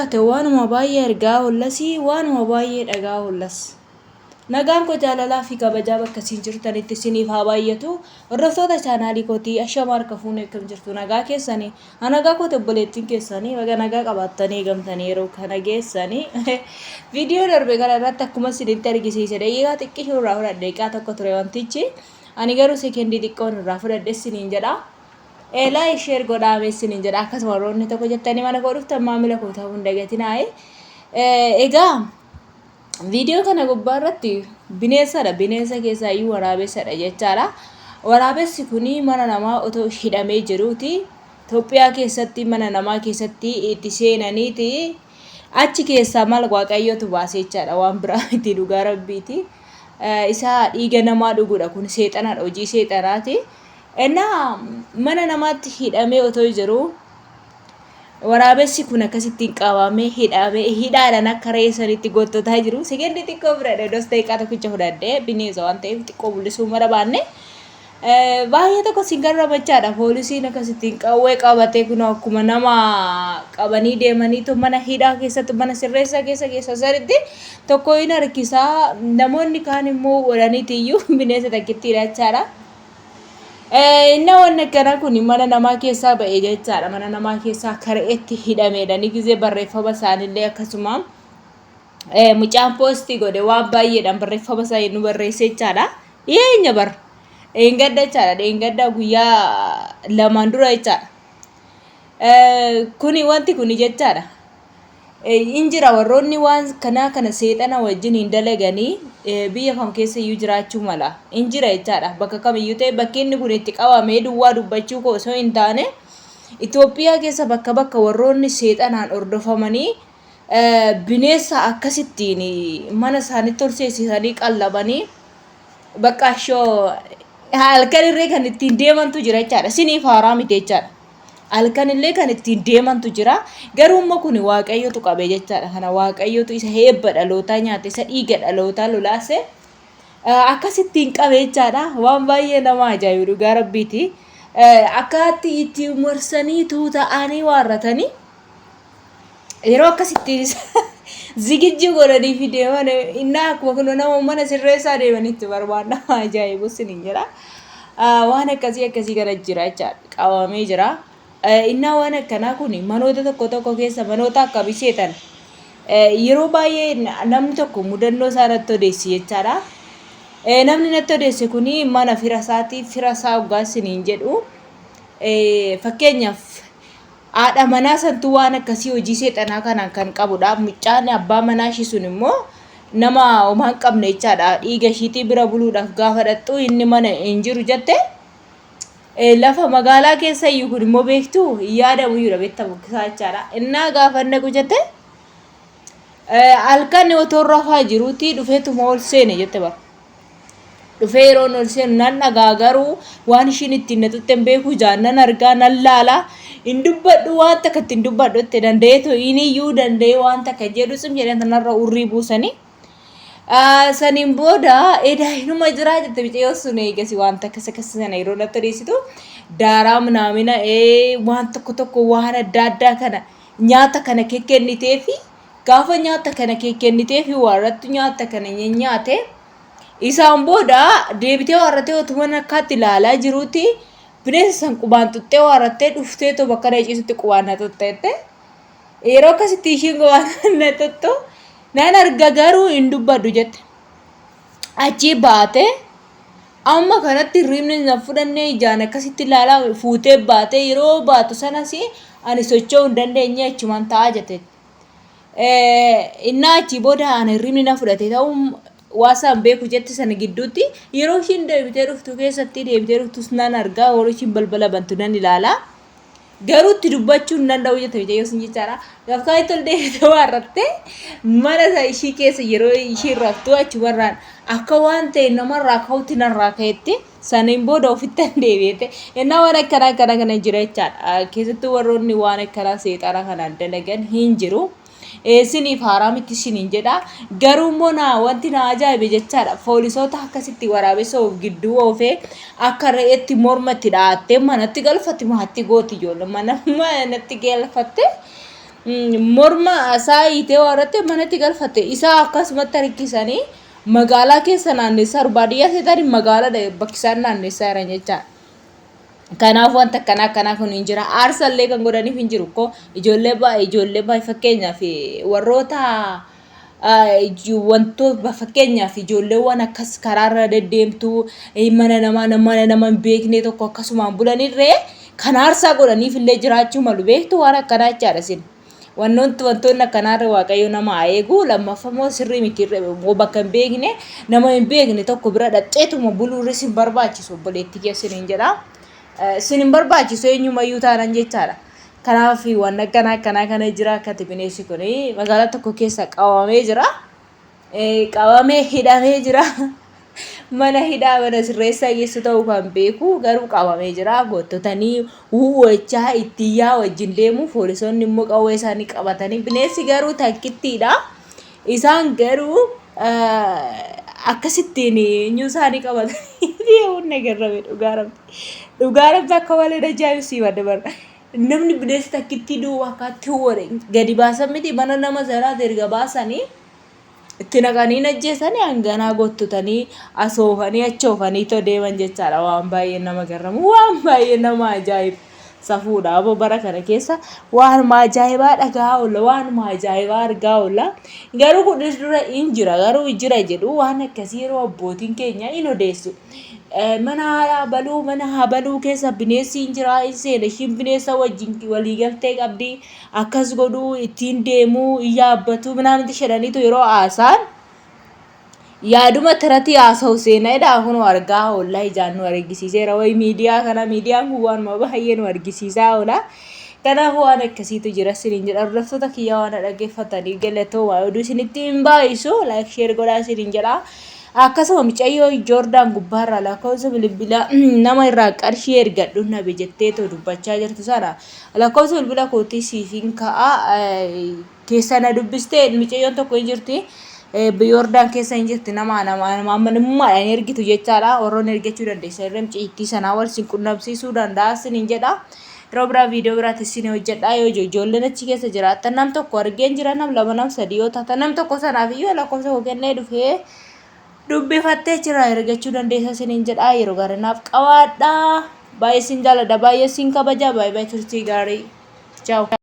taate waanuma baay'ee argaa ollasi waanuma baay'ee dhagaa ollas. Nagaan ko jaalalaa fi kabajaa bakka isin jirtanitti isiniif haa baay'atu. Hordoftoota chaanaalii kootii ashamaa harka fuunee akkam jirtu nagaa keessanii. Nagaa koo obboleettiin keessanii waga nagaa qabattanii eegamtanii yeroo kana geessanii. Viidiyoo darbe kana irratti akkuma isinitti argisiise daqiiqaa xiqqoo irraa fudhadhe daqiiqaa tokko ture wantichi. Ani garuu seekendii xiqqoon irraa fudhadhe isiniin jedha. Like share godhaame isiniin jedha. Akkasuma roonni tokko jettanii mana koo dhuftan maamila koo ta'uu hin dagatinaa. Egaa video kana gubbaarratti bineensadha. Bineensa keessaa iyyuu waraabessadha jechaadha. Waraabessi kuni mana namaa otoo hidhamee jiruuti. Itoophiyaa keessatti mana namaa keessatti itti seenaniiti. Achi keessaa maal waaqayyotu baasee jechaadha. Waan biraa itti dhugaa rabbiiti. Isa dhiiga namaa dhuguudha kun seexanaadha. Hojii seexanaati. Mana namaatti hidhamee otoo jiru waraabessi kun akkasittiin qabamee hidhaadhaan akka reessanitti gottotaa jiru. Seekendii xiqqoo fudhadhe dos daqiiqaa tokkicha fudhadhe bineensa waan ta'eef xiqqoo mul'isuu mara baanne baay'ee tokko siin garramachaadha. Poolisiin akkasittiin qawwee qabatee kun akkuma nama qabanii deemaniitu mana hidhaa keessatti mana sirreessaa keessa saritti tokko hin harkisaa. Namoonni kaan immoo godhaniitiyyuu bineensa takkittiidha jechaadha. Inna wanna kana kun mana namaa keessaa ba'ee jechaadha. Mana namaa keessaa kareetti hidhameedha. Ni gizee barreeffama isaanillee akkasuma mucaan poostii godhe waan baay'eedhaan barreeffama isaa nu barreessee jechaadha. Dhiyeenya bar dheengadda jechaadha. Dheengadda guyyaa lamaan dura jechaadha. Kuni wanti kuni jechaadha. Injira warroonni waan kana seexana wajjin hin dalaganii biyya kam keessa iyyuu jiraachuu mala. Injira jechaadha. Bakka kamiyyuu ta'e bakki inni kun itti qabamee duwwaa dubbachuu koo osoo hin taane Itoophiyaa keessa bakka warroonni seexanaan hordofamanii bineensa akkasittiin mana isaaniitti horsiisanii qallabanii bakka ashoo halkan irree kan ittiin deemantu jira jechaadha. Siniif haaraa miti jechaadha. Halkan illee kan ittiin deemantu jira. Garuu immoo kun waaqayyotu qabe jechaadha. Kana waaqayyotu isa heebba dhalootaa nyaate isa dhiiga dhalootaa lolaase akkasittiin qabe jechaadha. Waan baay'ee nama ajaa'ibu dhugaa rabbiiti. Akkaatti ittiin marsanii tuuta'anii waarratanii yeroo akkasittiin zigijji godhanii fi deeman innaa akkuma kun nama mana sirreessaa deemanitti barbaada. Nama ajaa'ibu siniin jedha. Waan akkasii kana jira jechaadha. Qabamee jira. Innaa waan akkanaa kun manoota tokko keessa manoota akkamii seetan yeroo baay'ee namni tokko mudannoo isaa natti odeessi jechaadha. Namni natti odeesse kun mana fira isaa waggaa isiniin jedhu fakkeenyaaf haadha manaa santu waan akkasii hojii seexanaa kanaan kan qabudha. Mucaan abbaa manaa ishii sun immoo nama homaa hin qabne jechaadha. Dhiiga ishiitii bira buluudhaaf gaafa dhaqxu inni mana hin jiru jette. Lafa magaalaa keessa iyyuu kun immoo beektu yaadamu iyyuu beektamu jechaadha. Innaa gaafa naqu jette halkan otoo rafaa jiruuti dhufeetuma ol seene jette bara. Dhufee yeroo ol seenu nan dhagaa garuu waan ishiin ittiin natutti beeku jaannan argaa nan laala. Hin dubbadhu waan takka ittiin dubbadhu itti danda'eetu iniyyuu danda'e waan takka jedhu sim jedhan tanarra urrii buusanii. Saniin booda inuma jiraa jette biceeyoo sun eegasi waan takka sana yeroo natti odeessitu daaraa minaamina waan tokko waan adda kana nyaata kana kenniteefi gaafa nyaata kana kenniteefi warrattu nyaata kana nyaate isaan booda deebitee warrattee otuma nakkaatti ilaalaa jiruuti bineensa san qubaan tuttee warrattee dhuftee to bakka dheeciisutti qubaan na tutteette yeroo akkasitti ishiin qubaan na tuttu nan arga garuu hin dubbadhu jette. Achi baate amma kanatti hirribni na fudhannee ijaan akkasitti ilaalaa fuutee baate yeroo baatu sanas ani socho'uu hin dandeenye achumaan taa'aa jette. Innaa achi booda ani hirribni na fudhate ta'uu waasaan beeku jette sana gidduutti yeroo ishiin deebitee dhuftu keessatti deebitee dhuftus nan argaa yeroo ishiin balbala bantu nan ilaalaa. Garuu itti dubbachuu hin danda'u jette biceeyoo sun jechaadha. Gaafa itti ol deebitee waarrattee mana ishii keessa yeroo ishiin raftu achumarraan akka waan ta'e namarraa ka'utti narraa ka'etti saniin booda ofitti deebi'ete. Innaa waan akkanaa kana jira jechaadha. Keessattuu warroonni waan akkanaa seexana kanaan dalagan hin jiru. Siniif haaraa miti isiniin jedha. Garuu immoo wanti na ajaa'ibe jechaadha. Poolisoota akkasitti waraabessa of gidduu oofee akka re'eetti mormatti dhaattee manatti galfatti maatti gooti ijoollee manatti galfatte morma isaa hiitee warratte manatti galfatte isaa akkasumatti harkisanii magaalaa keessa naannessaa baadiyyaa seetaan magaalaa bakki isaan naannessaa jiran jechaadha. Kanaaf wanta kanaa kun hin jira. Aarsallee kan godhaniif hin jiru ko ijoollee baay'ee fakkeenyaaf warroota wantoota fakkeenyaaf ijoolleewwan akkas karaarra deddeemtu mana nama hin beekne tokko akkasumaan bulanirree kan aarsaa godhaniif illee jiraachuu malu beektu waan akkanaa jechaadha sin. Wantoonni akkanaarra waaqayyo nama eegu lammaffamoo sirrii mitiirre bakka hin beekne nama hin beekne tokko bira dhadheetuma buluurri sin barbaachisu obboleetti keessan hin jedhaa. Sin hin barbaachisu eenyumayyuu taanan jechaadha. Kanaaf waan akkanaa kana jira akkati bineensi kun magaalaa tokko keessa qabamee jira. Qabamee hidhamee jira. Mana hidhaa mana sirreessaa keessa ta'uu kan beeku garuu qabamee jira. Goottotanii uwwachaa itti yaa wajjin deemu poolisoonni immoo qawwee isaanii qabatanii bineensi garuu takkittiidha. Isaan garuu akkasittiin eenyu isaanii qabatanii deemuun nagarrame dhugaaramte akka malee ajaa'ibsiifadha dabarra. Namni bineensi takkitti duwwaa akkaatti warre gadi baasan miti mana nama zaraa erga baasanii itti naqanii ajjeesanii hanganaa gottotanii asoofanii achoofanii too deeman jechaadha. Waan baay'ee nama garramu waan baay'ee nama ajaa'ibu safuudha. Aboo bara kana keessa waan ajaa'ibaa dhagaa oolla waan ajaa'ibaa argaa oolla. Garuu kunis dura hin jira garuu jira jedhu waan akkasii yeroo abbootiin keenya hin odeessu. Mana habaluu keessa bineensi hin jira seena ishiin bineensa wajjin walii galtee qabdi akkas godhuu ittiin deemuu yaabbatu miti shedhaniitu yeroo haasaan yaaduma tirati haasa'u seenaadha. Kun argaa oolla ijaan nu argisiiseera wayi miidiyaan kun waanuma baay'ee nu argisiisaa oola. Kanaaf waan akkasiitu jira isiniin jedha. Hordoftoota kiyyaa waan dhaggeeffatanii galatooma oduu isinitti hin baay'isu laayik sheer godhaa isiniin jedha. Akkasuma mucayyoo Joordaan gubbaarraa lakkoofsa bilbila nama irraa qarshii ergadhu nabe jetteetoo dubbachaa jirtu sana lakkoofsa bilbila kootii siifin ka'a keessa na dubbistee mucayyoon tokko hin jirti. Joordaan keessa hin jirti nama amanamummaadhaan ergitu jechaadha. Warroon ergachuu dandeessa irra mucayyittii sanaa wal sin qunnamsiisuu danda'a isiniin jedha. Yeroo biraa viidiyoo biraatti isin hojjedhaa yoo ijoolleen achi keessa jiraattan nam tokko argeen jira nam lama nam sadii yoo taatan nam tokko sanaaf iyyuu lakkoofsa koo kennee dhufee dubbifattee jira ergachuu dandeessa isiniin jedhaa. Yeroo gaarinaaf qabaadhaa. Baay'ee sin jaalladha baay'ee sin kabaja baay'ee turtii gaarii. Ciao.